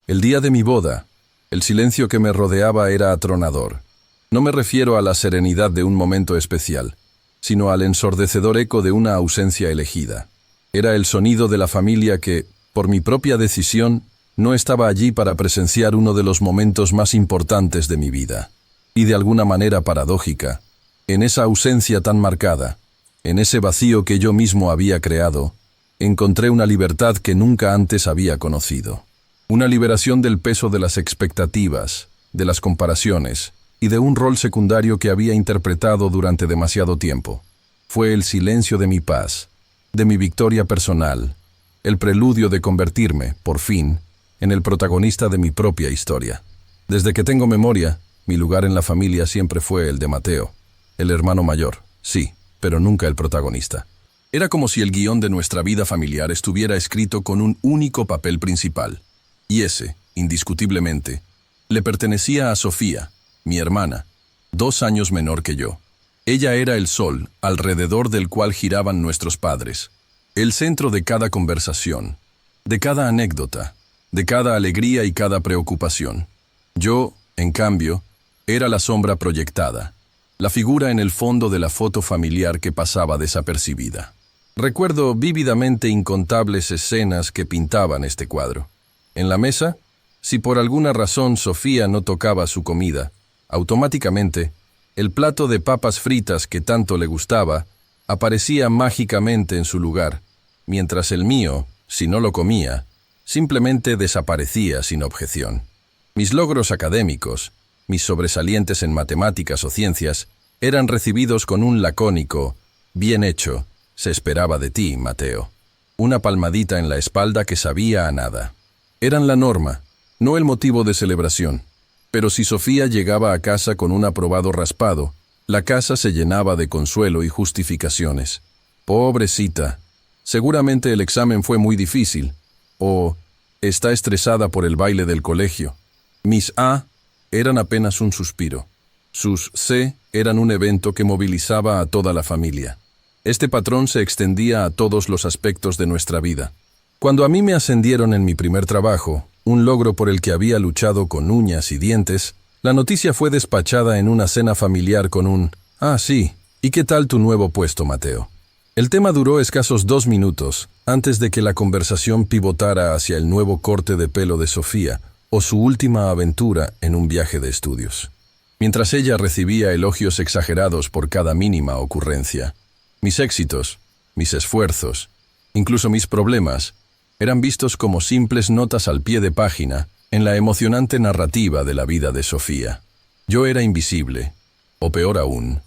El día de mi boda, el silencio que me rodeaba era atronador. No me refiero a la serenidad de un momento especial, sino al ensordecedor eco de una ausencia elegida. Era el sonido de la familia que, por mi propia decisión, no estaba allí para presenciar uno de los momentos más importantes de mi vida. Y de alguna manera paradójica, en esa ausencia tan marcada, en ese vacío que yo mismo había creado, encontré una libertad que nunca antes había conocido. Una liberación del peso de las expectativas, de las comparaciones y de un rol secundario que había interpretado durante demasiado tiempo. Fue el silencio de mi paz, de mi victoria personal, el preludio de convertirme, por fin, en el protagonista de mi propia historia. Desde que tengo memoria, mi lugar en la familia siempre fue el de Mateo, el hermano mayor, sí, pero nunca el protagonista. Era como si el guión de nuestra vida familiar estuviera escrito con un único papel principal. Y ese, indiscutiblemente, le pertenecía a Sofía, mi hermana, 2 años menor que yo. Ella era el sol alrededor del cual giraban nuestros padres, el centro de cada conversación, de cada anécdota, de cada alegría y cada preocupación. Yo, en cambio, era la sombra proyectada, la figura en el fondo de la foto familiar que pasaba desapercibida. Recuerdo vívidamente incontables escenas que pintaban este cuadro. En la mesa, si por alguna razón Sofía no tocaba su comida, automáticamente, el plato de papas fritas que tanto le gustaba aparecía mágicamente en su lugar, mientras el mío, si no lo comía, simplemente desaparecía sin objeción. Mis logros académicos, mis sobresalientes en matemáticas o ciencias, eran recibidos con un lacónico, bien hecho, se esperaba de ti, Mateo. Una palmadita en la espalda que sabía a nada. Eran la norma, no el motivo de celebración. Pero si Sofía llegaba a casa con un aprobado raspado, la casa se llenaba de consuelo y justificaciones. Pobrecita, seguramente el examen fue muy difícil. O está estresada por el baile del colegio. Mis A eran apenas un suspiro. Sus C eran un evento que movilizaba a toda la familia. Este patrón se extendía a todos los aspectos de nuestra vida. Cuando a mí me ascendieron en mi primer trabajo, un logro por el que había luchado con uñas y dientes, la noticia fue despachada en una cena familiar con un «Ah, sí, ¿y qué tal tu nuevo puesto, Mateo?». El tema duró escasos 2 minutos, antes de que la conversación pivotara hacia el nuevo corte de pelo de Sofía o su última aventura en un viaje de estudios. Mientras ella recibía elogios exagerados por cada mínima ocurrencia, mis éxitos, mis esfuerzos, incluso mis problemas, eran vistos como simples notas al pie de página en la emocionante narrativa de la vida de Sofía. Yo era invisible, o peor aún,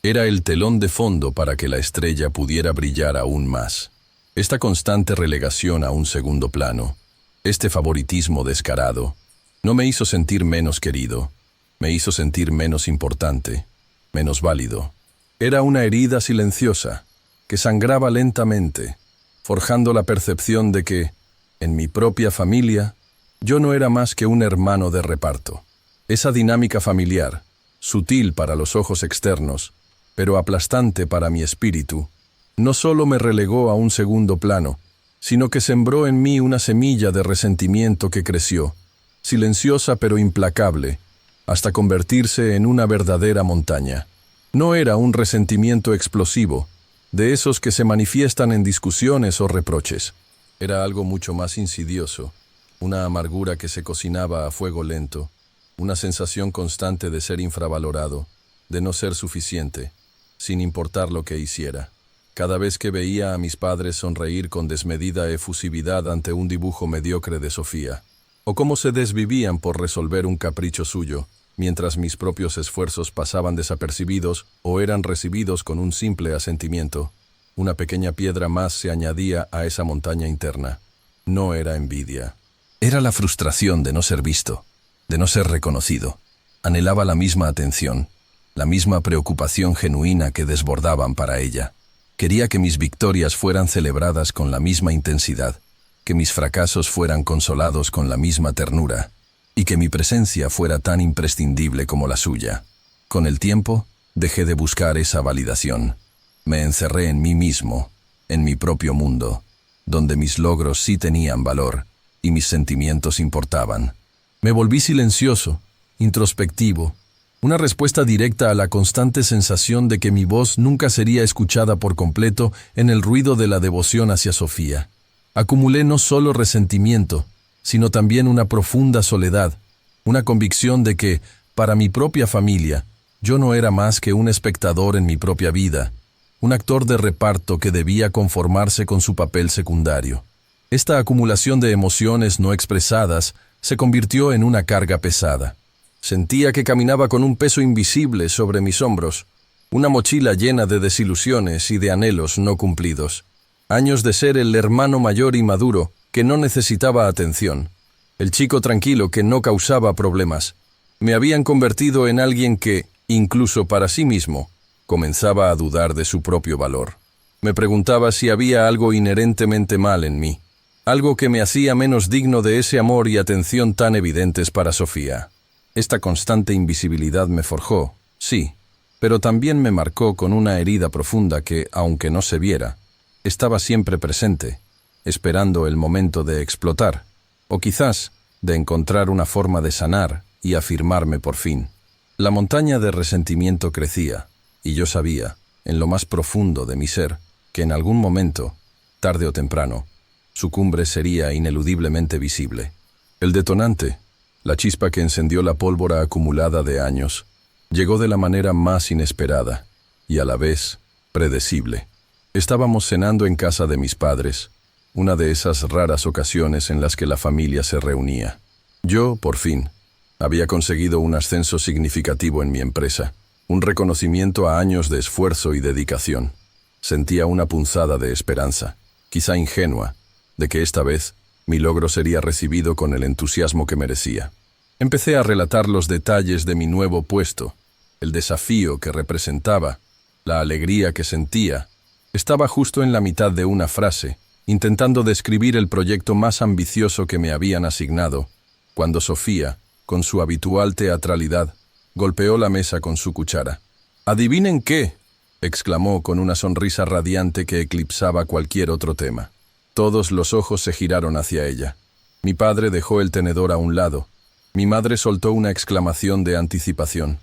era el telón de fondo para que la estrella pudiera brillar aún más. Esta constante relegación a un segundo plano, este favoritismo descarado, no me hizo sentir menos querido, me hizo sentir menos importante, menos válido. Era una herida silenciosa, que sangraba lentamente, forjando la percepción de que, en mi propia familia, yo no era más que un hermano de reparto. Esa dinámica familiar, sutil para los ojos externos, pero aplastante para mi espíritu, no solo me relegó a un segundo plano, sino que sembró en mí una semilla de resentimiento que creció, silenciosa pero implacable, hasta convertirse en una verdadera montaña. No era un resentimiento explosivo, de esos que se manifiestan en discusiones o reproches. Era algo mucho más insidioso, una amargura que se cocinaba a fuego lento, una sensación constante de ser infravalorado, de no ser suficiente, sin importar lo que hiciera. Cada vez que veía a mis padres sonreír con desmedida efusividad ante un dibujo mediocre de Sofía, o cómo se desvivían por resolver un capricho suyo, mientras mis propios esfuerzos pasaban desapercibidos o eran recibidos con un simple asentimiento, una pequeña piedra más se añadía a esa montaña interna. No era envidia. Era la frustración de no ser visto, de no ser reconocido. Anhelaba la misma atención, la misma preocupación genuina que desbordaban para ella. Quería que mis victorias fueran celebradas con la misma intensidad, que mis fracasos fueran consolados con la misma ternura, y que mi presencia fuera tan imprescindible como la suya. Con el tiempo, dejé de buscar esa validación. Me encerré en mí mismo, en mi propio mundo, donde mis logros sí tenían valor, y mis sentimientos importaban. Me volví silencioso, introspectivo, una respuesta directa a la constante sensación de que mi voz nunca sería escuchada por completo en el ruido de la devoción hacia Sofía. Acumulé no solo resentimiento, sino también una profunda soledad, una convicción de que, para mi propia familia, yo no era más que un espectador en mi propia vida, un actor de reparto que debía conformarse con su papel secundario. Esta acumulación de emociones no expresadas se convirtió en una carga pesada. Sentía que caminaba con un peso invisible sobre mis hombros, una mochila llena de desilusiones y de anhelos no cumplidos. Años de ser el hermano mayor y maduro que no necesitaba atención, el chico tranquilo que no causaba problemas, me habían convertido en alguien que, incluso para sí mismo, comenzaba a dudar de su propio valor. Me preguntaba si había algo inherentemente mal en mí, algo que me hacía menos digno de ese amor y atención tan evidentes para Sofía. Esta constante invisibilidad me forjó, sí, pero también me marcó con una herida profunda que, aunque no se viera, estaba siempre presente, esperando el momento de explotar, o quizás de encontrar una forma de sanar y afirmarme por fin. La montaña de resentimiento crecía, y yo sabía, en lo más profundo de mi ser, que en algún momento, tarde o temprano, su cumbre sería ineludiblemente visible. El detonante, la chispa que encendió la pólvora acumulada de años, llegó de la manera más inesperada y a la vez predecible. Estábamos cenando en casa de mis padres, una de esas raras ocasiones en las que la familia se reunía. Yo, por fin, había conseguido un ascenso significativo en mi empresa, un reconocimiento a años de esfuerzo y dedicación. Sentía una punzada de esperanza, quizá ingenua, de que esta vez mi logro sería recibido con el entusiasmo que merecía. Empecé a relatar los detalles de mi nuevo puesto, el desafío que representaba, la alegría que sentía. Estaba justo en la mitad de una frase, intentando describir el proyecto más ambicioso que me habían asignado, cuando Sofía, con su habitual teatralidad, golpeó la mesa con su cuchara. «¿Adivinen qué?», exclamó con una sonrisa radiante que eclipsaba cualquier otro tema. Todos los ojos se giraron hacia ella. Mi padre dejó el tenedor a un lado. Mi madre soltó una exclamación de anticipación.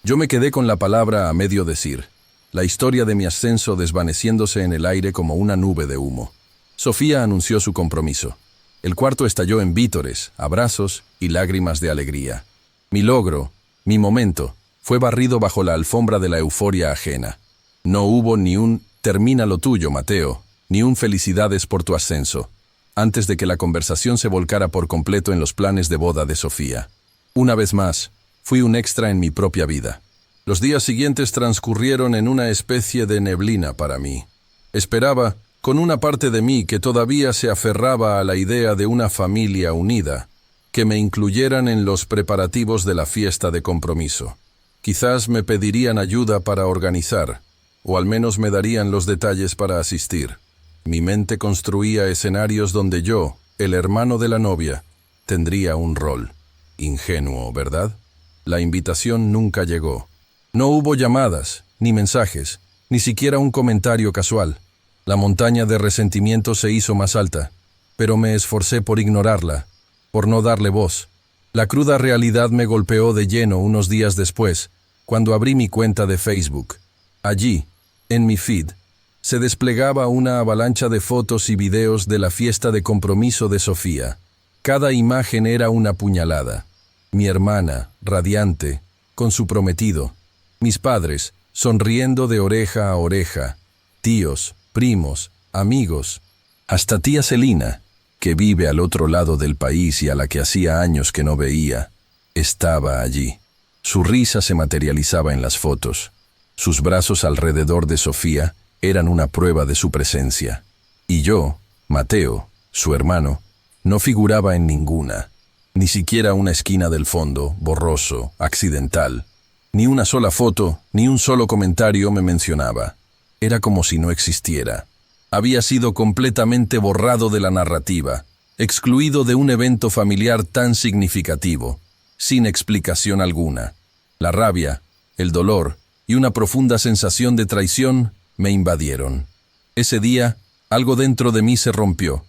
Yo me quedé con la palabra a medio decir, la historia de mi ascenso desvaneciéndose en el aire como una nube de humo. Sofía anunció su compromiso. El cuarto estalló en vítores, abrazos y lágrimas de alegría. Mi logro, mi momento, fue barrido bajo la alfombra de la euforia ajena. No hubo ni un «termina lo tuyo, Mateo», ni un «felicidades por tu ascenso», antes de que la conversación se volcara por completo en los planes de boda de Sofía. Una vez más, fui un extra en mi propia vida. Los días siguientes transcurrieron en una especie de neblina para mí. Esperaba, con una parte de mí que todavía se aferraba a la idea de una familia unida, que me incluyeran en los preparativos de la fiesta de compromiso. Quizás me pedirían ayuda para organizar, o al menos me darían los detalles para asistir. Mi mente construía escenarios donde yo, el hermano de la novia, tendría un rol. Ingenuo, ¿verdad? La invitación nunca llegó. No hubo llamadas, ni mensajes, ni siquiera un comentario casual. La montaña de resentimiento se hizo más alta, pero me esforcé por ignorarla, por no darle voz. La cruda realidad me golpeó de lleno unos días después, cuando abrí mi cuenta de Facebook. Allí, en mi feed, se desplegaba una avalancha de fotos y videos de la fiesta de compromiso de Sofía. Cada imagen era una puñalada. Mi hermana, radiante, con su prometido. Mis padres, sonriendo de oreja a oreja. Tíos, primos, amigos. Hasta tía Celina, que vive al otro lado del país y a la que hacía años que no veía, estaba allí. Su risa se materializaba en las fotos. Sus brazos alrededor de Sofía eran una prueba de su presencia. Y yo, Mateo, su hermano, no figuraba en ninguna. Ni siquiera una esquina del fondo, borroso, accidental. Ni una sola foto, ni un solo comentario me mencionaba. Era como si no existiera. Había sido completamente borrado de la narrativa, excluido de un evento familiar tan significativo, sin explicación alguna. La rabia, el dolor y una profunda sensación de traición me invadieron. Ese día, algo dentro de mí se rompió,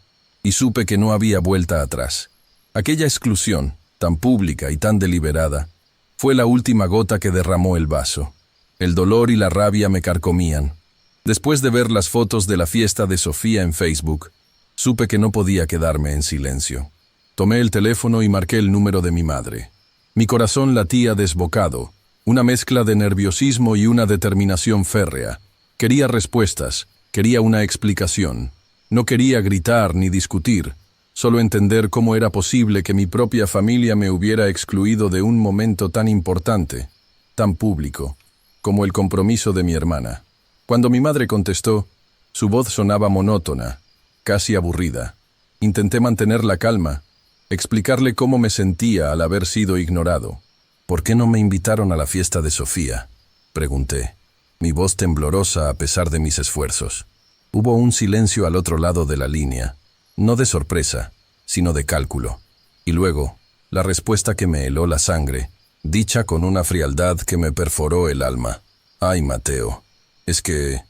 y supe que no había vuelta atrás. Aquella exclusión, tan pública y tan deliberada, fue la última gota que derramó el vaso. El dolor y la rabia me carcomían. Después de ver las fotos de la fiesta de Sofía en Facebook, supe que no podía quedarme en silencio. Tomé el teléfono y marqué el número de mi madre. Mi corazón latía desbocado, una mezcla de nerviosismo y una determinación férrea. Quería respuestas, quería una explicación. No quería gritar ni discutir, solo entender cómo era posible que mi propia familia me hubiera excluido de un momento tan importante, tan público, como el compromiso de mi hermana. Cuando mi madre contestó, su voz sonaba monótona, casi aburrida. Intenté mantener la calma, explicarle cómo me sentía al haber sido ignorado. ¿Por qué no me invitaron a la fiesta de Sofía?, pregunté, mi voz temblorosa a pesar de mis esfuerzos. Hubo un silencio al otro lado de la línea, no de sorpresa, sino de cálculo. Y luego, la respuesta que me heló la sangre, dicha con una frialdad que me perforó el alma. Ay, Mateo, es que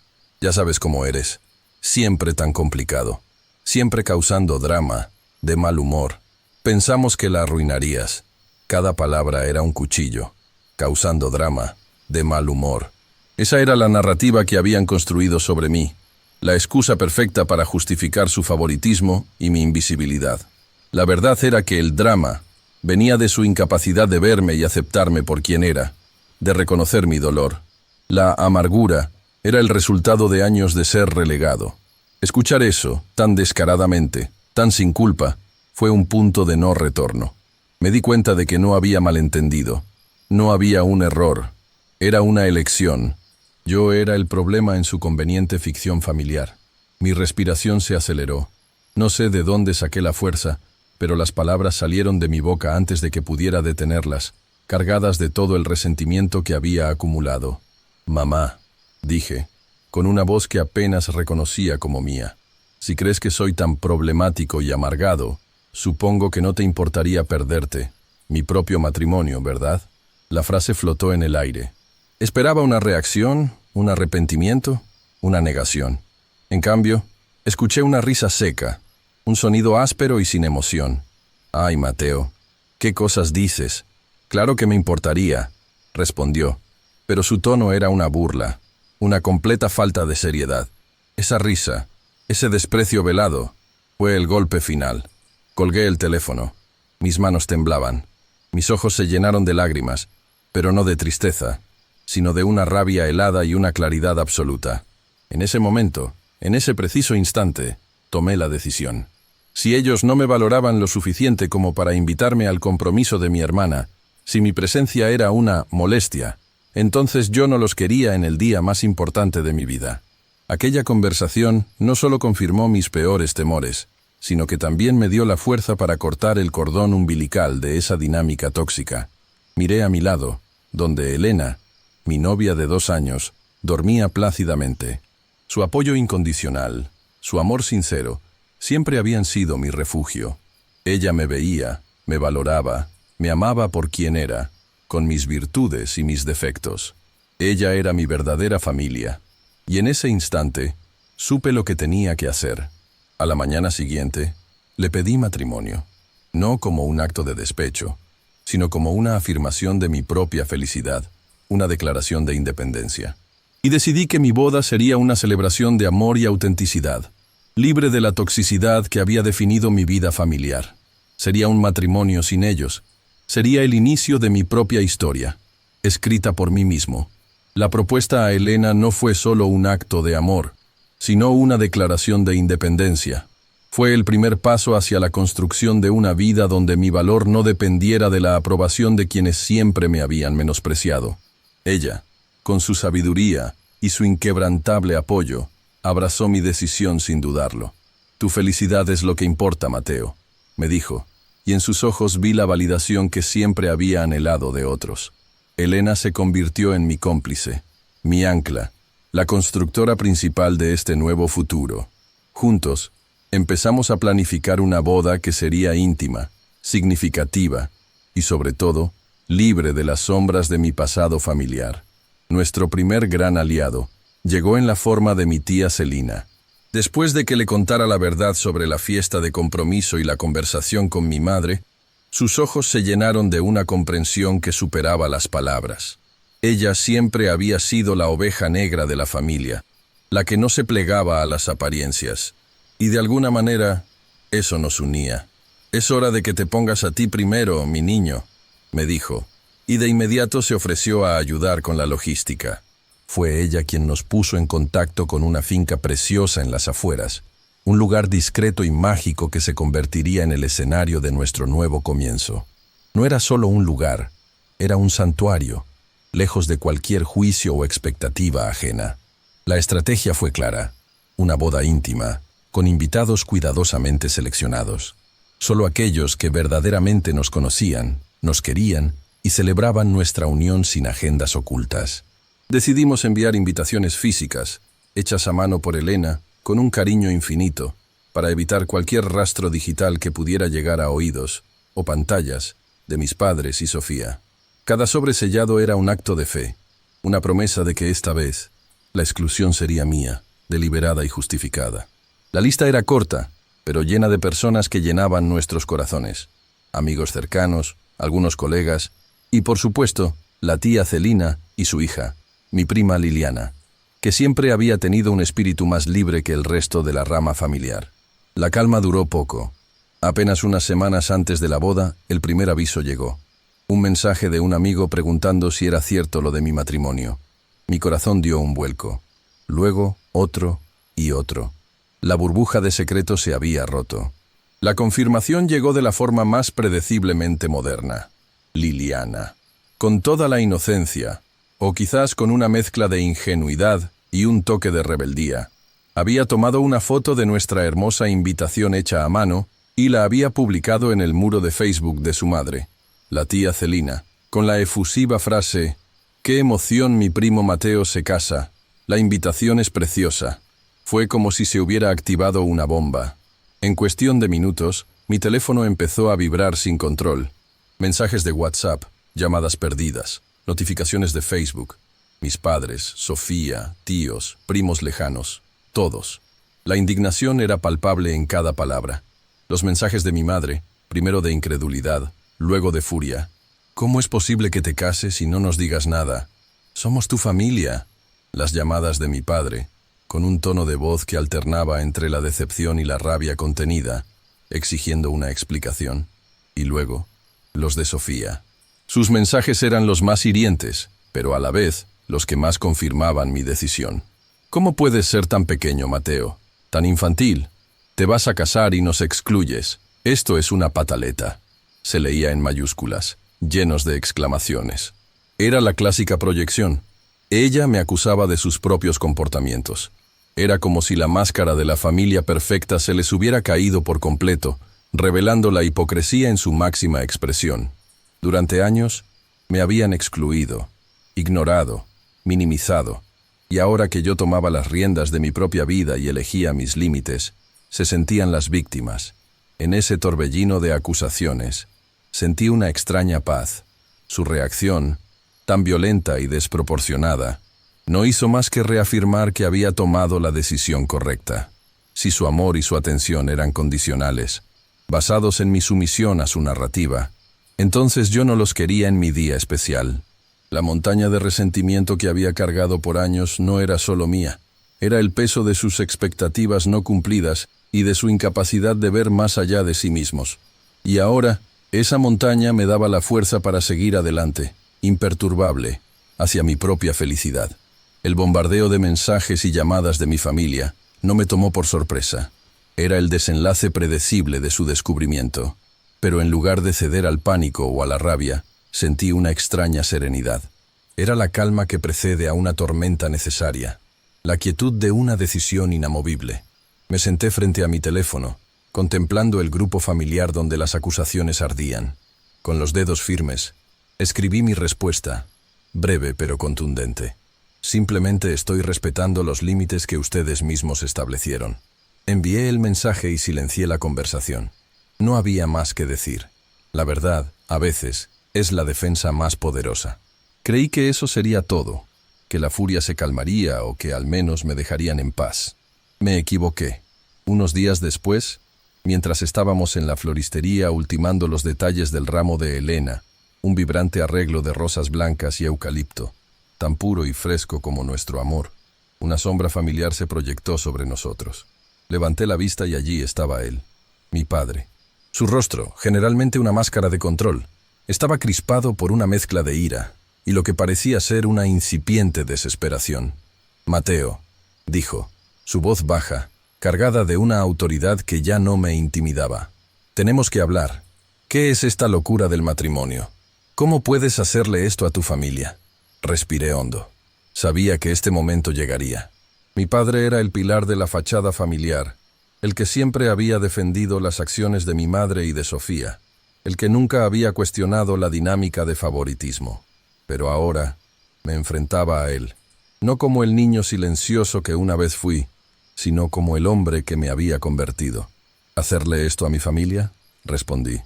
ya sabes cómo eres, siempre tan complicado, siempre causando drama, de mal humor. Pensamos que la arruinarías. Cada palabra era un cuchillo, causando drama, de mal humor. Esa era la narrativa que habían construido sobre mí, la excusa perfecta para justificar su favoritismo y mi invisibilidad. La verdad era que el drama venía de su incapacidad de verme y aceptarme por quien era, de reconocer mi dolor. La amargura era el resultado de años de ser relegado. Escuchar eso, tan descaradamente, tan sin culpa, fue un punto de no retorno. Me di cuenta de que no había malentendido, no había un error, era una elección. Yo era el problema en su conveniente ficción familiar. Mi respiración se aceleró. No sé de dónde saqué la fuerza, pero las palabras salieron de mi boca antes de que pudiera detenerlas, cargadas de todo el resentimiento que había acumulado. «Mamá», dije, con una voz que apenas reconocía como mía. «Si crees que soy tan problemático y amargado, supongo que no te importaría perderte. Mi propio matrimonio, ¿verdad?». La frase flotó en el aire. Esperaba una reacción, un arrepentimiento, una negación. En cambio, escuché una risa seca, un sonido áspero y sin emoción. «Ay, Mateo, ¿qué cosas dices? Claro que me importaría», respondió, pero su tono era una burla, una completa falta de seriedad. Esa risa, ese desprecio velado, fue el golpe final. Colgué el teléfono. Mis manos temblaban. Mis ojos se llenaron de lágrimas, pero no de tristeza, sino de una rabia helada y una claridad absoluta. En ese momento, en ese preciso instante, tomé la decisión. Si ellos no me valoraban lo suficiente como para invitarme al compromiso de mi hermana, si mi presencia era una molestia, entonces yo no los quería en el día más importante de mi vida. Aquella conversación no solo confirmó mis peores temores, sino que también me dio la fuerza para cortar el cordón umbilical de esa dinámica tóxica. Miré a mi lado, donde Elena, mi novia de 2 años, dormía plácidamente. Su apoyo incondicional, su amor sincero, siempre habían sido mi refugio. Ella me veía, me valoraba, me amaba por quien era, con mis virtudes y mis defectos. Ella era mi verdadera familia, y en ese instante supe lo que tenía que hacer. A la mañana siguiente, le pedí matrimonio, no como un acto de despecho, sino como una afirmación de mi propia felicidad, una declaración de independencia. Y decidí que mi boda sería una celebración de amor y autenticidad, libre de la toxicidad que había definido mi vida familiar. Sería un matrimonio sin ellos. Sería el inicio de mi propia historia, escrita por mí mismo. La propuesta a Elena no fue solo un acto de amor, sino una declaración de independencia. Fue el primer paso hacia la construcción de una vida donde mi valor no dependiera de la aprobación de quienes siempre me habían menospreciado. Ella, con su sabiduría y su inquebrantable apoyo, abrazó mi decisión sin dudarlo. «Tu felicidad es lo que importa, Mateo», me dijo, y en sus ojos vi la validación que siempre había anhelado de otros. Elena se convirtió en mi cómplice, mi ancla, la constructora principal de este nuevo futuro. Juntos, empezamos a planificar una boda que sería íntima, significativa y, sobre todo, libre de las sombras de mi pasado familiar. Nuestro primer gran aliado llegó en la forma de mi tía Celina. Después de que le contara la verdad sobre la fiesta de compromiso y la conversación con mi madre, sus ojos se llenaron de una comprensión que superaba las palabras. Ella siempre había sido la oveja negra de la familia, la que no se plegaba a las apariencias. Y de alguna manera, eso nos unía. «Es hora de que te pongas a ti primero, mi niño», me dijo, y de inmediato se ofreció a ayudar con la logística. Fue ella quien nos puso en contacto con una finca preciosa en las afueras, un lugar discreto y mágico que se convertiría en el escenario de nuestro nuevo comienzo. No era solo un lugar, era un santuario, lejos de cualquier juicio o expectativa ajena. La estrategia fue clara, una boda íntima, con invitados cuidadosamente seleccionados. Solo aquellos que verdaderamente nos conocían, nos querían y celebraban nuestra unión sin agendas ocultas. Decidimos enviar invitaciones físicas, hechas a mano por Elena, con un cariño infinito, para evitar cualquier rastro digital que pudiera llegar a oídos o pantallas de mis padres y Sofía. Cada sobre sellado era un acto de fe, una promesa de que esta vez la exclusión sería mía, deliberada y justificada. La lista era corta, pero llena de personas que llenaban nuestros corazones. Amigos cercanos, algunos colegas y, por supuesto, la tía Celina y su hija, mi prima Liliana, que siempre había tenido un espíritu más libre que el resto de la rama familiar. La calma duró poco. Apenas unas semanas antes de la boda, el primer aviso llegó. Un mensaje de un amigo preguntando si era cierto lo de mi matrimonio. Mi corazón dio un vuelco. Luego, otro y otro. La burbuja de secreto se había roto. La confirmación llegó de la forma más predeciblemente moderna. Liliana. Con toda la inocencia, o quizás con una mezcla de ingenuidad y un toque de rebeldía, había tomado una foto de nuestra hermosa invitación hecha a mano y la había publicado en el muro de Facebook de su madre, la tía Celina, con la efusiva frase: «¡Qué emoción, mi primo Mateo se casa! La invitación es preciosa». Fue como si se hubiera activado una bomba. En cuestión de minutos, mi teléfono empezó a vibrar sin control. Mensajes de WhatsApp, llamadas perdidas, notificaciones de Facebook. Mis padres, Sofía, tíos, primos lejanos, todos. La indignación era palpable en cada palabra. Los mensajes de mi madre, primero de incredulidad, luego de furia. «¿Cómo es posible que te cases y no nos digas nada? Somos tu familia». Las llamadas de mi padre, con un tono de voz que alternaba entre la decepción y la rabia contenida, exigiendo una explicación. Y luego, los de Sofía. Sus mensajes eran los más hirientes, pero a la vez, los que más confirmaban mi decisión. «¿Cómo puedes ser tan pequeño, Mateo? Tan infantil. Te vas a casar y nos excluyes. Esto es una pataleta». Se leía en mayúsculas, llenos de exclamaciones. Era la clásica proyección. Ella me acusaba de sus propios comportamientos. Era como si la máscara de la familia perfecta se les hubiera caído por completo, revelando la hipocresía en su máxima expresión. Durante años, me habían excluido, ignorado, minimizado, y ahora que yo tomaba las riendas de mi propia vida y elegía mis límites, se sentían las víctimas. En ese torbellino de acusaciones, sentí una extraña paz. Su reacción, tan violenta y desproporcionada, no hizo más que reafirmar que había tomado la decisión correcta. Si su amor y su atención eran condicionales, basados en mi sumisión a su narrativa, entonces yo no los quería en mi día especial. La montaña de resentimiento que había cargado por años no era solo mía, era el peso de sus expectativas no cumplidas y de su incapacidad de ver más allá de sí mismos. Y ahora, esa montaña me daba la fuerza para seguir adelante, imperturbable, hacia mi propia felicidad. El bombardeo de mensajes y llamadas de mi familia no me tomó por sorpresa. Era el desenlace predecible de su descubrimiento. Pero en lugar de ceder al pánico o a la rabia, sentí una extraña serenidad. Era la calma que precede a una tormenta necesaria, la quietud de una decisión inamovible. Me senté frente a mi teléfono, contemplando el grupo familiar donde las acusaciones ardían. Con los dedos firmes, escribí mi respuesta, breve pero contundente. Simplemente estoy respetando los límites que ustedes mismos establecieron. Envié el mensaje y silencié la conversación. No había más que decir. La verdad, a veces, es la defensa más poderosa. Creí que eso sería todo, que la furia se calmaría o que al menos me dejarían en paz. Me equivoqué. Unos días después, mientras estábamos en la floristería ultimando los detalles del ramo de Elena, un vibrante arreglo de rosas blancas y eucalipto, tan puro y fresco como nuestro amor, una sombra familiar se proyectó sobre nosotros. Levanté la vista y allí estaba él, mi padre. Su rostro, generalmente una máscara de control, estaba crispado por una mezcla de ira y lo que parecía ser una incipiente desesperación. «Mateo», dijo, su voz baja, cargada de una autoridad que ya no me intimidaba. «Tenemos que hablar. ¿Qué es esta locura del matrimonio? ¿Cómo puedes hacerle esto a tu familia?» Respiré hondo. Sabía que este momento llegaría. Mi padre era el pilar de la fachada familiar, el que siempre había defendido las acciones de mi madre y de Sofía, el que nunca había cuestionado la dinámica de favoritismo. Pero ahora me enfrentaba a él, no como el niño silencioso que una vez fui, sino como el hombre que me había convertido. ¿Hacerle esto a mi familia?, respondí,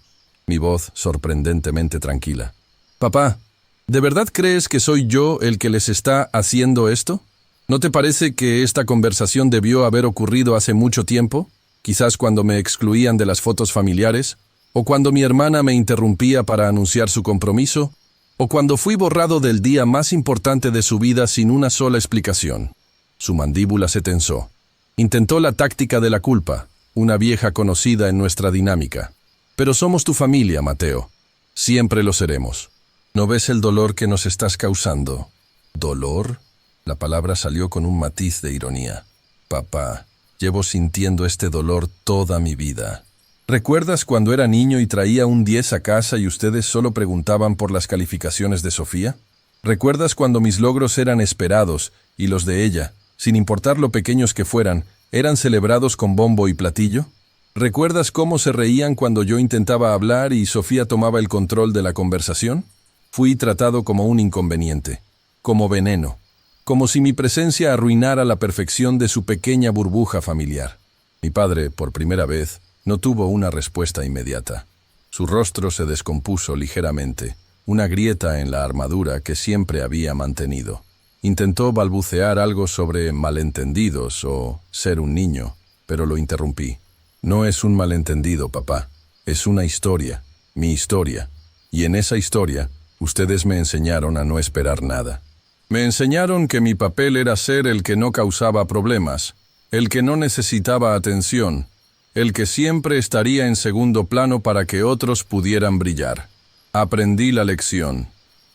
mi voz sorprendentemente tranquila. «Papá, ¿de verdad crees que soy yo el que les está haciendo esto? ¿No te parece que esta conversación debió haber ocurrido hace mucho tiempo? Quizás cuando me excluían de las fotos familiares, o cuando mi hermana me interrumpía para anunciar su compromiso, o cuando fui borrado del día más importante de su vida sin una sola explicación». Su mandíbula se tensó. Intentó la táctica de la culpa, una vieja conocida en nuestra dinámica. «Pero somos tu familia, Mateo. Siempre lo seremos. ¿No ves el dolor que nos estás causando?» «¿Dolor?» La palabra salió con un matiz de ironía. «Papá, llevo sintiendo este dolor toda mi vida. ¿Recuerdas cuando era niño y traía un 10 a casa y ustedes solo preguntaban por las calificaciones de Sofía? ¿Recuerdas cuando mis logros eran esperados y los de ella, sin importar lo pequeños que fueran, eran celebrados con bombo y platillo? ¿Recuerdas cómo se reían cuando yo intentaba hablar y Sofía tomaba el control de la conversación? Fui tratado como un inconveniente, como veneno, como si mi presencia arruinara la perfección de su pequeña burbuja familiar». Mi padre, por primera vez, no tuvo una respuesta inmediata. Su rostro se descompuso ligeramente, una grieta en la armadura que siempre había mantenido. Intentó balbucear algo sobre malentendidos o ser un niño, pero lo interrumpí. «No es un malentendido, papá. Es una historia, mi historia. Y en esa historia, ustedes me enseñaron a no esperar nada. Me enseñaron que mi papel era ser el que no causaba problemas, el que no necesitaba atención, el que siempre estaría en segundo plano para que otros pudieran brillar. Aprendí la lección.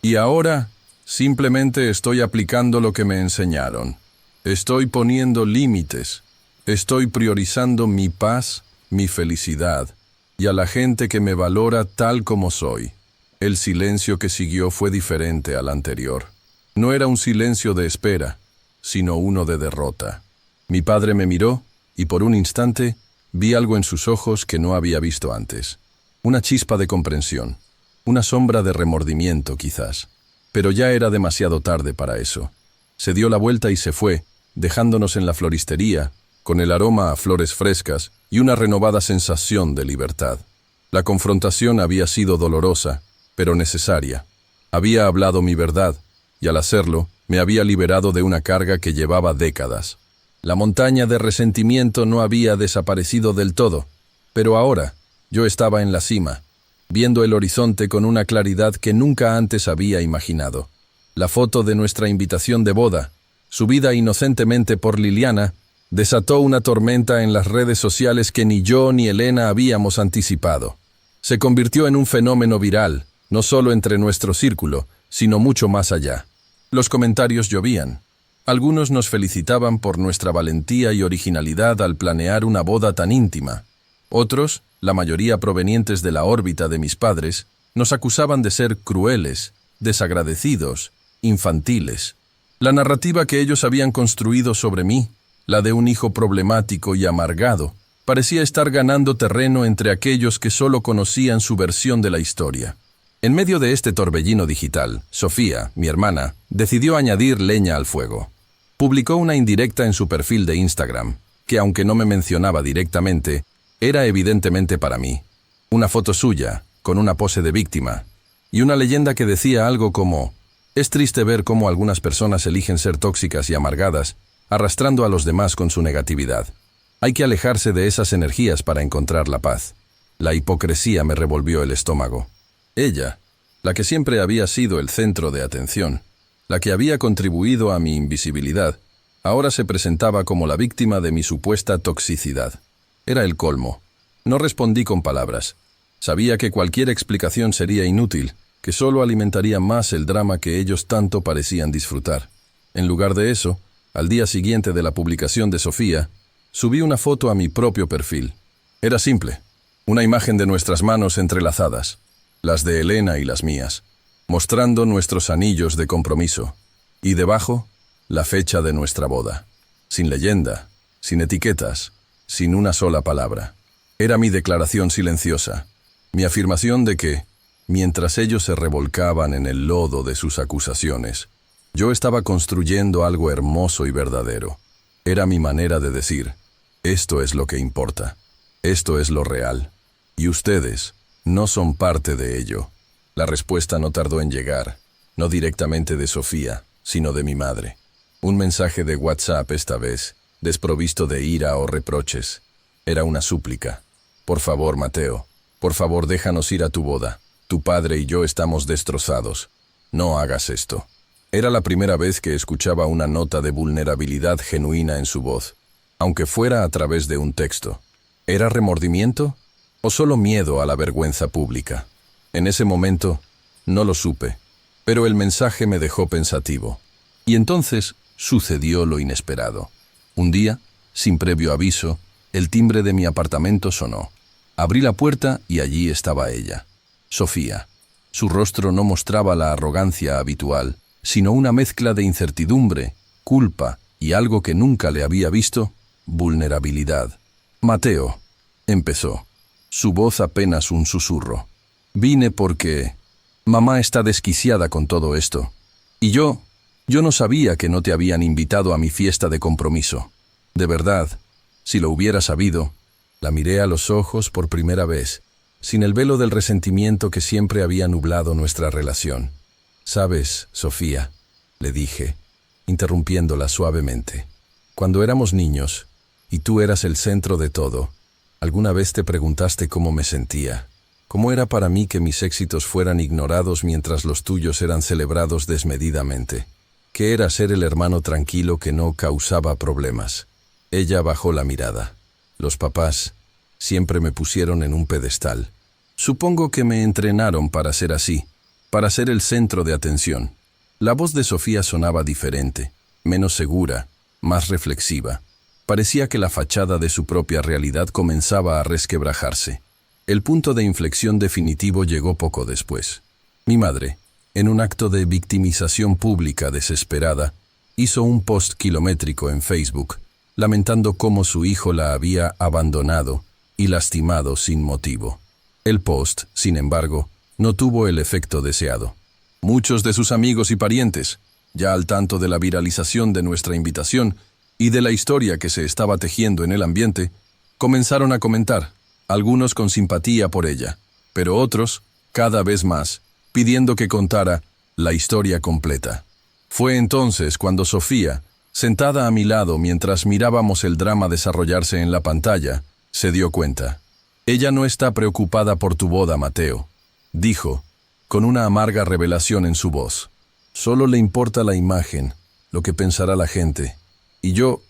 Y ahora, simplemente estoy aplicando lo que me enseñaron. Estoy poniendo límites. Estoy priorizando mi paz, mi felicidad, y a la gente que me valora tal como soy». El silencio que siguió fue diferente al anterior. No era un silencio de espera, sino uno de derrota. Mi padre me miró, y por un instante vi algo en sus ojos que no había visto antes. Una chispa de comprensión, una sombra de remordimiento quizás. Pero ya era demasiado tarde para eso. Se dio la vuelta y se fue, dejándonos en la floristería, con el aroma a flores frescas y una renovada sensación de libertad. La confrontación había sido dolorosa, pero necesaria. Había hablado mi verdad, y al hacerlo, me había liberado de una carga que llevaba décadas. La montaña de resentimiento no había desaparecido del todo, pero ahora yo estaba en la cima, viendo el horizonte con una claridad que nunca antes había imaginado. La foto de nuestra invitación de boda, subida inocentemente por Liliana, desató una tormenta en las redes sociales que ni yo ni Elena habíamos anticipado. Se convirtió en un fenómeno viral, no solo entre nuestro círculo, sino mucho más allá. Los comentarios llovían. Algunos nos felicitaban por nuestra valentía y originalidad al planear una boda tan íntima. Otros, la mayoría provenientes de la órbita de mis padres, nos acusaban de ser crueles, desagradecidos, infantiles. La narrativa que ellos habían construido sobre mí, la de un hijo problemático y amargado, parecía estar ganando terreno entre aquellos que solo conocían su versión de la historia. En medio de este torbellino digital, Sofía, mi hermana, decidió añadir leña al fuego. Publicó una indirecta en su perfil de Instagram, que aunque no me mencionaba directamente, era evidentemente para mí. Una foto suya, con una pose de víctima, y una leyenda que decía algo como: «Es triste ver cómo algunas personas eligen ser tóxicas y amargadas, arrastrando a los demás con su negatividad. Hay que alejarse de esas energías para encontrar la paz. La hipocresía me revolvió el estómago. Ella, la que siempre había sido el centro de atención, la que había contribuido a mi invisibilidad, ahora se presentaba como la víctima de mi supuesta toxicidad. Era el colmo. No respondí con palabras. Sabía que cualquier explicación sería inútil, que solo alimentaría más el drama que ellos tanto parecían disfrutar. En lugar de eso, al día siguiente de la publicación de Sofía, subí una foto a mi propio perfil. Era simple, una imagen de nuestras manos entrelazadas, las de Elena y las mías, mostrando nuestros anillos de compromiso, y debajo, la fecha de nuestra boda. Sin leyenda, sin etiquetas, sin una sola palabra. Era mi declaración silenciosa, mi afirmación de que, mientras ellos se revolcaban en el lodo de sus acusaciones, yo estaba construyendo algo hermoso y verdadero. Era mi manera de decir, esto es lo que importa, esto es lo real, y ustedes no son parte de ello. La respuesta no tardó en llegar, no directamente de Sofía, sino de mi madre. Un mensaje de WhatsApp esta vez, desprovisto de ira o reproches. Era una súplica. Por favor, Mateo, por favor déjanos ir a tu boda. Tu padre y yo estamos destrozados. No hagas esto. Era la primera vez que escuchaba una nota de vulnerabilidad genuina en su voz, aunque fuera a través de un texto. ¿Era remordimiento o solo miedo a la vergüenza pública? En ese momento, no lo supe, pero el mensaje me dejó pensativo. Y entonces sucedió lo inesperado. Un día, sin previo aviso, el timbre de mi apartamento sonó. Abrí la puerta y allí estaba ella, Sofía. Su rostro no mostraba la arrogancia habitual, sino una mezcla de incertidumbre, culpa y algo que nunca le había visto, vulnerabilidad. Mateo, empezó, su voz apenas un susurro. Vine porque mamá está desquiciada con todo esto. Y yo no sabía que no te habían invitado a mi fiesta de compromiso. De verdad, si lo hubiera sabido, la miré a los ojos por primera vez, sin el velo del resentimiento que siempre había nublado nuestra relación. «Sabes, Sofía», le dije, interrumpiéndola suavemente, «cuando éramos niños, y tú eras el centro de todo, ¿alguna vez te preguntaste cómo me sentía? ¿Cómo era para mí que mis éxitos fueran ignorados mientras los tuyos eran celebrados desmedidamente? ¿Qué era ser el hermano tranquilo que no causaba problemas?» Ella bajó la mirada. Los papás siempre me pusieron en un pedestal. Supongo que me entrenaron para ser así, para ser el centro de atención. La voz de Sofía sonaba diferente, menos segura, más reflexiva. Parecía que la fachada de su propia realidad comenzaba a resquebrajarse. El punto de inflexión definitivo llegó poco después. Mi madre, en un acto de victimización pública desesperada, hizo un post kilométrico en Facebook, lamentando cómo su hijo la había abandonado y lastimado sin motivo. El post, sin embargo, no tuvo el efecto deseado. Muchos de sus amigos y parientes, ya al tanto de la viralización de nuestra invitación y de la historia que se estaba tejiendo en el ambiente, comenzaron a comentar, algunos con simpatía por ella, pero otros, cada vez más, pidiendo que contara la historia completa. Fue entonces cuando Sofía, sentada a mi lado mientras mirábamos el drama desarrollarse en la pantalla, se dio cuenta. «Ella no está preocupada por tu boda, Mateo», dijo, con una amarga revelación en su voz. «Solo le importa la imagen, lo que pensará la gente. Y yo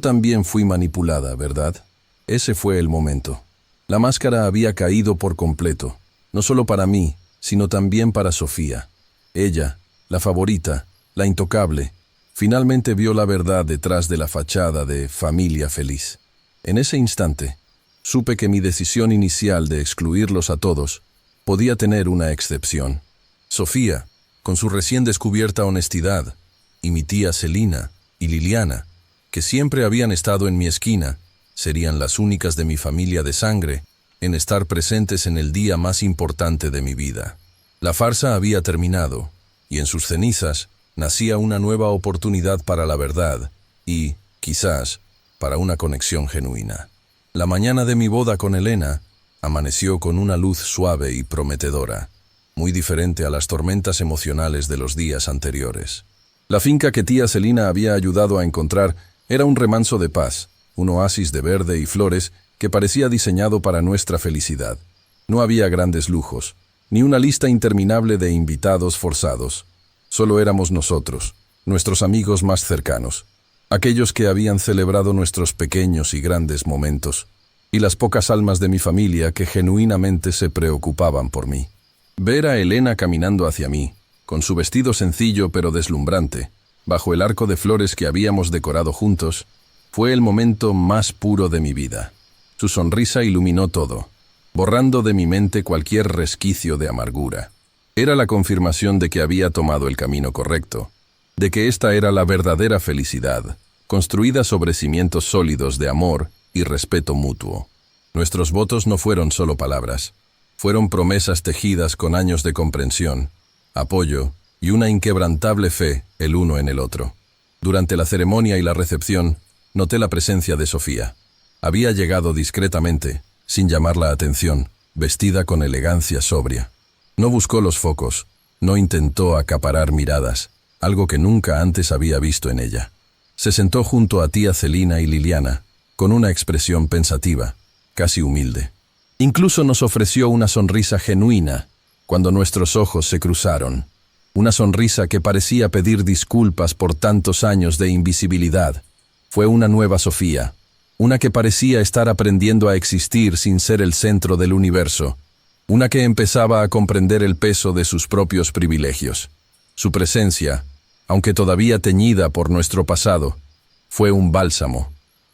también fui manipulada, ¿verdad?» Ese fue el momento. La máscara había caído por completo, no solo para mí, sino también para Sofía. Ella, la favorita, la intocable, finalmente vio la verdad detrás de la fachada de familia feliz. En ese instante, supe que mi decisión inicial de excluirlos a todos podía tener una excepción. Sofía, con su recién descubierta honestidad, y mi tía Celina y Liliana, que siempre habían estado en mi esquina, serían las únicas de mi familia de sangre en estar presentes en el día más importante de mi vida. La farsa había terminado, y en sus cenizas nacía una nueva oportunidad para la verdad y, quizás, para una conexión genuina. La mañana de mi boda con Elena amaneció con una luz suave y prometedora, muy diferente a las tormentas emocionales de los días anteriores. La finca que tía Celina había ayudado a encontrar Era un remanso de paz, un oasis de verde y flores que parecía diseñado para nuestra felicidad. No había grandes lujos, ni una lista interminable de invitados forzados. Solo éramos nosotros, nuestros amigos más cercanos, aquellos que habían celebrado nuestros pequeños y grandes momentos, y las pocas almas de mi familia que genuinamente se preocupaban por mí. Ver a Elena caminando hacia mí, con su vestido sencillo pero deslumbrante, bajo el arco de flores que habíamos decorado juntos, fue el momento más puro de mi vida. Su sonrisa iluminó todo, borrando de mi mente cualquier resquicio de amargura. Era la confirmación de que había tomado el camino correcto, de que esta era la verdadera felicidad, construida sobre cimientos sólidos de amor y respeto mutuo. Nuestros votos no fueron solo palabras, fueron promesas tejidas con años de comprensión, apoyo y una inquebrantable fe el uno en el otro. Durante la ceremonia y la recepción, noté la presencia de Sofía. Había llegado discretamente, sin llamar la atención, vestida con elegancia sobria. No buscó los focos, no intentó acaparar miradas, algo que nunca antes había visto en ella. Se sentó junto a tía Celina y Liliana, con una expresión pensativa, casi humilde. Incluso nos ofreció una sonrisa genuina cuando nuestros ojos se cruzaron. Una sonrisa que parecía pedir disculpas por tantos años de invisibilidad. Fue una nueva Sofía, una que parecía estar aprendiendo a existir sin ser el centro del universo, una que empezaba a comprender el peso de sus propios privilegios. Su presencia, aunque todavía teñida por nuestro pasado, fue un bálsamo,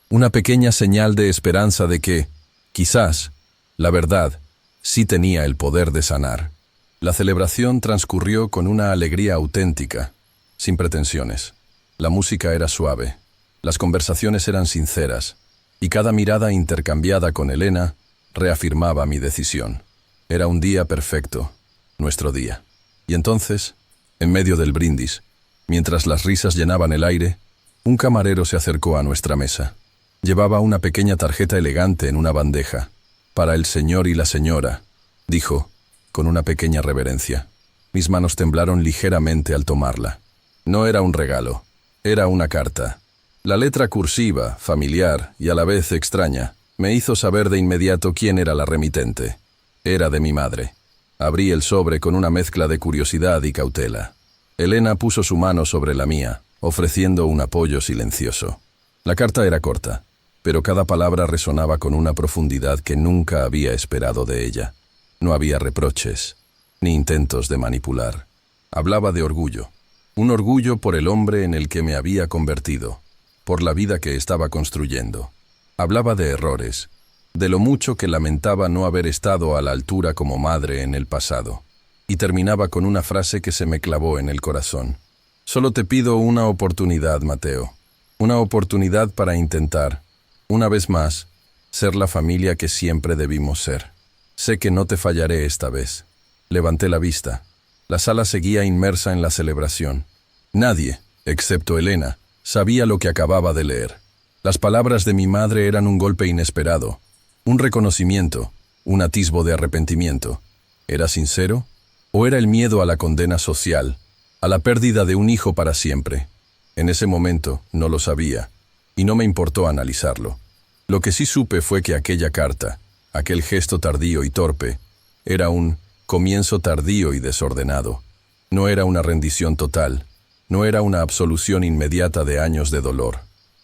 una pequeña señal de esperanza de que, quizás, la verdad, sí tenía el poder de sanar. La celebración transcurrió con una alegría auténtica, sin pretensiones. La música era suave, las conversaciones eran sinceras, y cada mirada intercambiada con Elena reafirmaba mi decisión. Era un día perfecto, nuestro día. Y entonces, en medio del brindis, mientras las risas llenaban el aire, un camarero se acercó a nuestra mesa. Llevaba una pequeña tarjeta elegante en una bandeja. «Para el señor y la señora», dijo, con una pequeña reverencia. Mis manos temblaron ligeramente al tomarla. No era un regalo, era una carta. La letra cursiva, familiar y a la vez extraña, me hizo saber de inmediato quién era la remitente. Era de mi madre. Abrí el sobre con una mezcla de curiosidad y cautela. Elena puso su mano sobre la mía, ofreciendo un apoyo silencioso. La carta era corta, pero cada palabra resonaba con una profundidad que nunca había esperado de ella. No había reproches, ni intentos de manipular. Hablaba de orgullo. Un orgullo por el hombre en el que me había convertido, por la vida que estaba construyendo. Hablaba de errores, de lo mucho que lamentaba no haber estado a la altura como madre en el pasado. Y terminaba con una frase que se me clavó en el corazón. Solo te pido una oportunidad, Mateo. Una oportunidad para intentar, una vez más, ser la familia que siempre debimos ser. Sé que no te fallaré esta vez. Levanté la vista. La sala seguía inmersa en la celebración. Nadie, excepto Elena, sabía lo que acababa de leer. Las palabras de mi madre eran un golpe inesperado, un reconocimiento, un atisbo de arrepentimiento. ¿Era sincero? ¿O era el miedo a la condena social, a la pérdida de un hijo para siempre? En ese momento no lo sabía, y no me importó analizarlo. Lo que sí supe fue que aquella carta, aquel gesto tardío y torpe, era un comienzo tardío y desordenado. No era una rendición total, no era una absolución inmediata de años de dolor,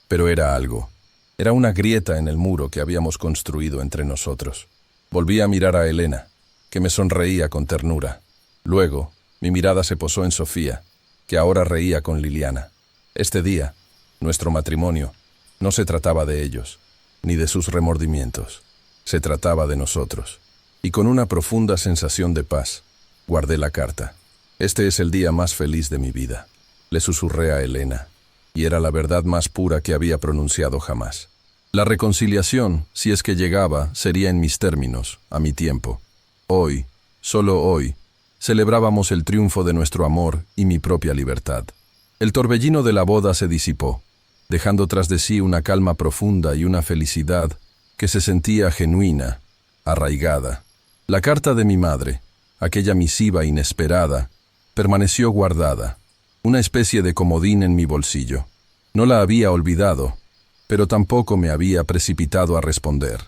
pero era algo. Era una grieta en el muro que habíamos construido entre nosotros. Volví a mirar a Elena, que me sonreía con ternura. Luego, mi mirada se posó en Sofía, que ahora reía con Liliana. Este día, nuestro matrimonio, no se trataba de ellos, ni de sus remordimientos. Se trataba de nosotros. Y con una profunda sensación de paz, guardé la carta. Este es el día más feliz de mi vida, le susurré a Elena, y era la verdad más pura que había pronunciado jamás. La reconciliación, si es que llegaba, sería en mis términos, a mi tiempo. Hoy, solo hoy, celebrábamos el triunfo de nuestro amor y mi propia libertad. El torbellino de la boda se disipó, dejando tras de sí una calma profunda y una felicidad que se sentía genuina, arraigada. La carta de mi madre, aquella misiva inesperada, permaneció guardada, una especie de comodín en mi bolsillo. No la había olvidado, pero tampoco me había precipitado a responder.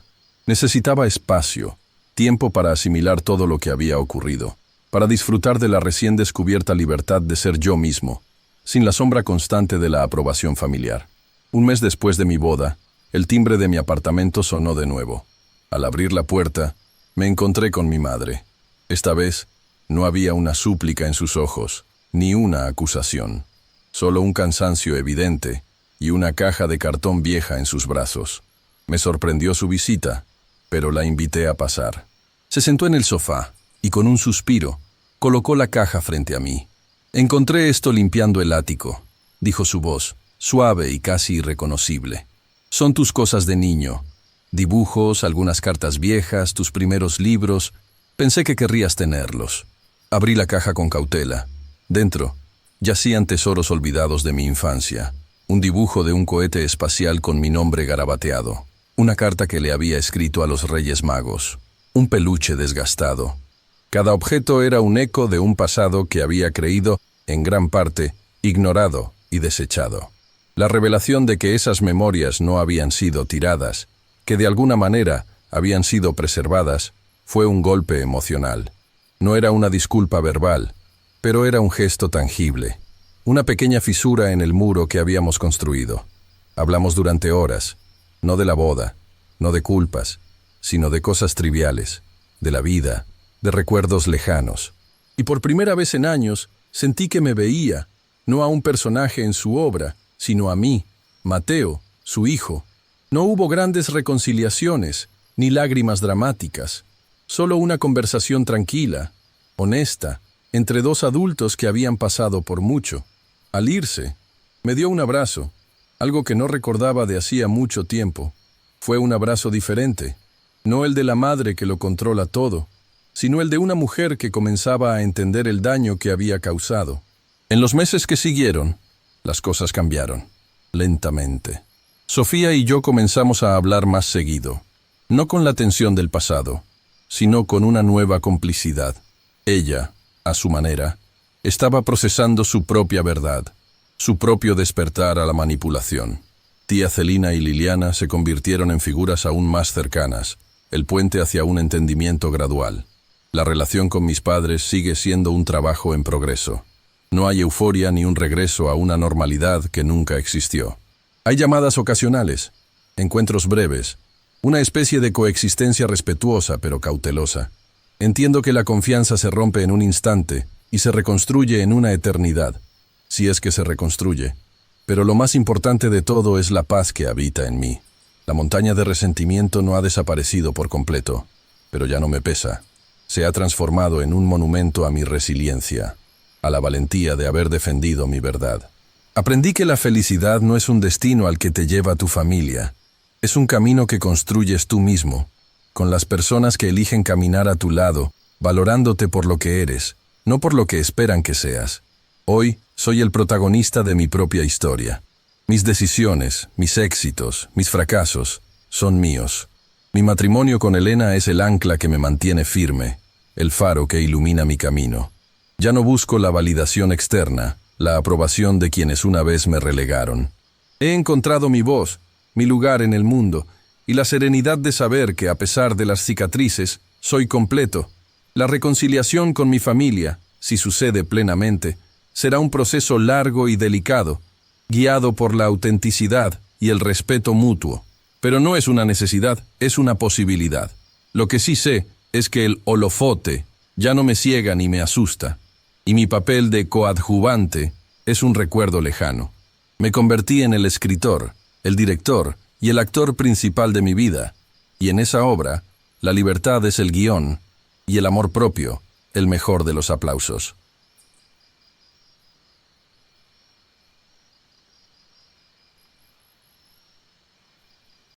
Necesitaba espacio, tiempo para asimilar todo lo que había ocurrido, para disfrutar de la recién descubierta libertad de ser yo mismo, sin la sombra constante de la aprobación familiar. Un mes después de mi boda, el timbre de mi apartamento sonó de nuevo. Al abrir la puerta, me encontré con mi madre. Esta vez, no había una súplica en sus ojos, ni una acusación. Solo un cansancio evidente y una caja de cartón vieja en sus brazos. Me sorprendió su visita, pero la invité a pasar. Se sentó en el sofá y con un suspiro, colocó la caja frente a mí. «Encontré esto limpiando el ático», dijo su voz, suave y casi irreconocible. «Son tus cosas de niño. Dibujos, algunas cartas viejas, tus primeros libros. Pensé que querrías tenerlos». Abrí la caja con cautela. Dentro, yacían tesoros olvidados de mi infancia. Un dibujo de un cohete espacial con mi nombre garabateado. Una carta que le había escrito a los Reyes Magos. Un peluche desgastado. Cada objeto era un eco de un pasado que había creído, en gran parte, ignorado y desechado. La revelación de que esas memorias no habían sido tiradas, que de alguna manera habían sido preservadas, fue un golpe emocional. No era una disculpa verbal, pero era un gesto tangible. Una pequeña fisura en el muro que habíamos construido. Hablamos durante horas, no de la boda, no de culpas, sino de cosas triviales, de la vida, de recuerdos lejanos. Y por primera vez en años, sentí que me veía, no a un personaje en su obra, sino a mí, Mateo, su hijo. No hubo grandes reconciliaciones, ni lágrimas dramáticas. Solo una conversación tranquila, honesta, entre dos adultos que habían pasado por mucho. Al irse, me dio un abrazo, algo que no recordaba de hacía mucho tiempo. Fue un abrazo diferente, no el de la madre que lo controla todo, sino el de una mujer que comenzaba a entender el daño que había causado. En los meses que siguieron, las cosas cambiaron, lentamente. Sofía y yo comenzamos a hablar más seguido, no con la tensión del pasado, sino con una nueva complicidad. Ella, a su manera, estaba procesando su propia verdad, su propio despertar a la manipulación. Tía Celina y Liliana se convirtieron en figuras aún más cercanas, el puente hacia un entendimiento gradual. La relación con mis padres sigue siendo un trabajo en progreso. No hay euforia ni un regreso a una normalidad que nunca existió. Hay llamadas ocasionales, encuentros breves, una especie de coexistencia respetuosa pero cautelosa. Entiendo que la confianza se rompe en un instante y se reconstruye en una eternidad, si es que se reconstruye. Pero lo más importante de todo es la paz que habita en mí. La montaña de resentimiento no ha desaparecido por completo, pero ya no me pesa. Se ha transformado en un monumento a mi resiliencia, a la valentía de haber defendido mi verdad. Aprendí que la felicidad no es un destino al que te lleva tu familia, es un camino que construyes tú mismo, con las personas que eligen caminar a tu lado, valorándote por lo que eres, no por lo que esperan que seas. Hoy soy el protagonista de mi propia historia. Mis decisiones, mis éxitos, mis fracasos, son míos. Mi matrimonio con Elena es el ancla que me mantiene firme, el faro que ilumina mi camino. Ya no busco la validación externa, la aprobación de quienes una vez me relegaron. He encontrado mi voz, mi lugar en el mundo, y la serenidad de saber que a pesar de las cicatrices, soy completo. La reconciliación con mi familia, si sucede plenamente, será un proceso largo y delicado, guiado por la autenticidad y el respeto mutuo. Pero no es una necesidad, es una posibilidad. Lo que sí sé es que el holofote ya no me ciega ni me asusta, y mi papel de coadjuvante es un recuerdo lejano. Me convertí en el escritor, el director y el actor principal de mi vida, y en esa obra, la libertad es el guión, y el amor propio, el mejor de los aplausos.